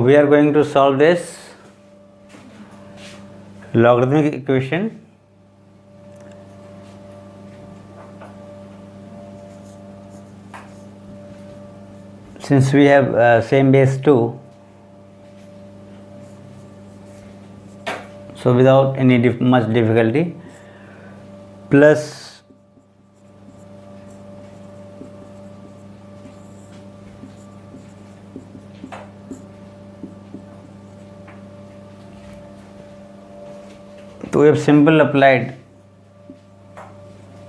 we are going to solve this logarithmic equation. Since we have same base 2, so without any much difficulty, plus so we have simple applied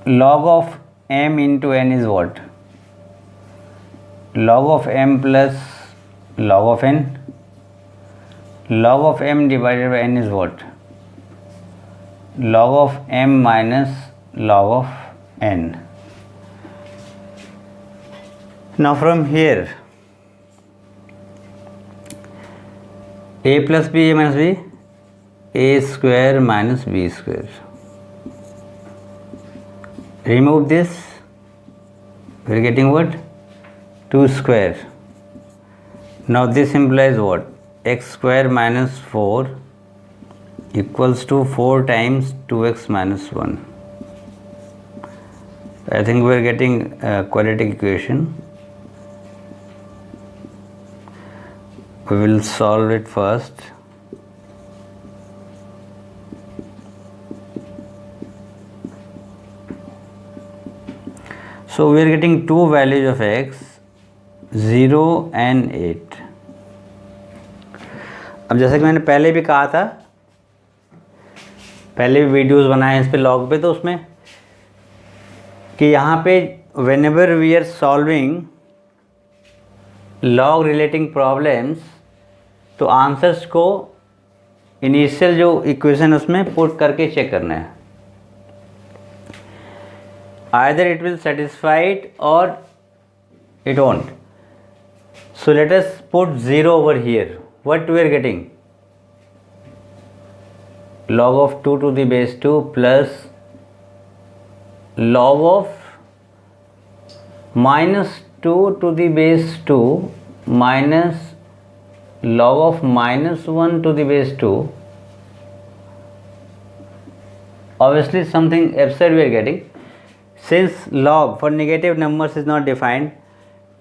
log of m into n is what? Log of m plus log of n. Log of m divided by n is what? Log of m minus log of n. Now from here, a plus b minus b, a square minus b square. Remove this, we are getting what? 2 square. Now this implies what? X square minus 4 equals to 4 times 2x minus 1. I think we are getting a quadratic equation. We will solve it first. So we are getting two values of x, 0 and 8. अब जैसे कि मैंने पहले भी कहा था, पहले भी वीडियोस बनाए हैं इस पे लॉग पे, तो उसमें कि यहाँ पे whenever we are solving log relating problems, तो आंसर्स को इनिशियल जो इक्वेशन उसमें पुट करके चेक करना है. Either it will satisfy it or it won't. So let us put 0 over here. What we are getting? Log of 2 to the base 2 plus log of minus 2 to the base 2 minus log of minus 1 to the base 2. Obviously something absurd we are getting, since log for negative numbers is not defined,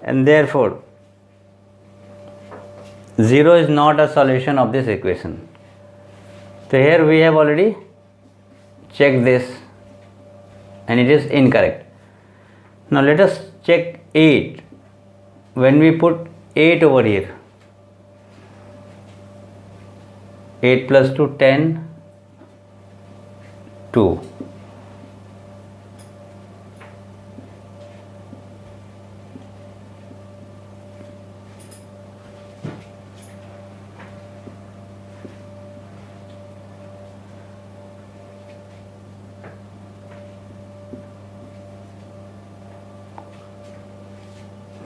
and therefore 0 is not a solution of this equation. So here we have already checked this and it is incorrect. Now let us check 8. When we put 8 over here, 8 plus 2, 10, 2.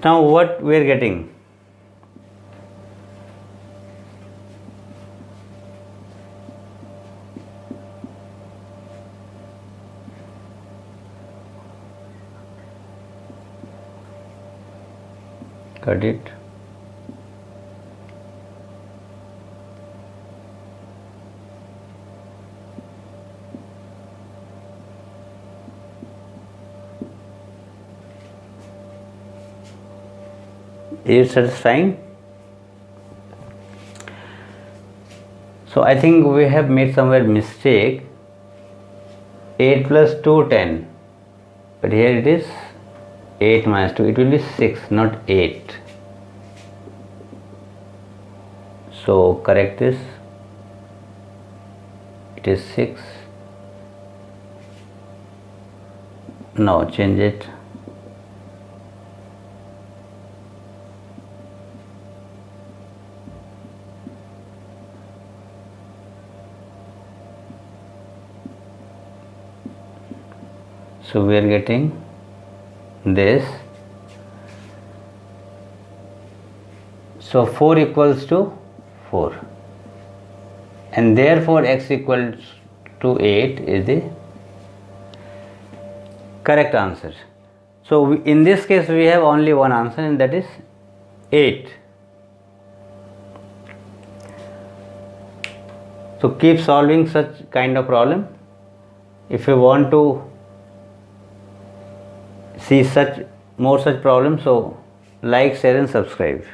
Now what we are getting? Got it? Is it satisfying? So I think we have made somewhere mistake. 8 plus 2, 10. But here it is 8 minus 2. It will be 6, not 8. So correct this. It is 6. Now change it. So we are getting this. So 4 equals to 4, and therefore x equals to 8 is the correct answer. So in this case we have only one answer, and that is 8. So keep solving such kind of problem. If you want to see such more such problems, so like, share and subscribe.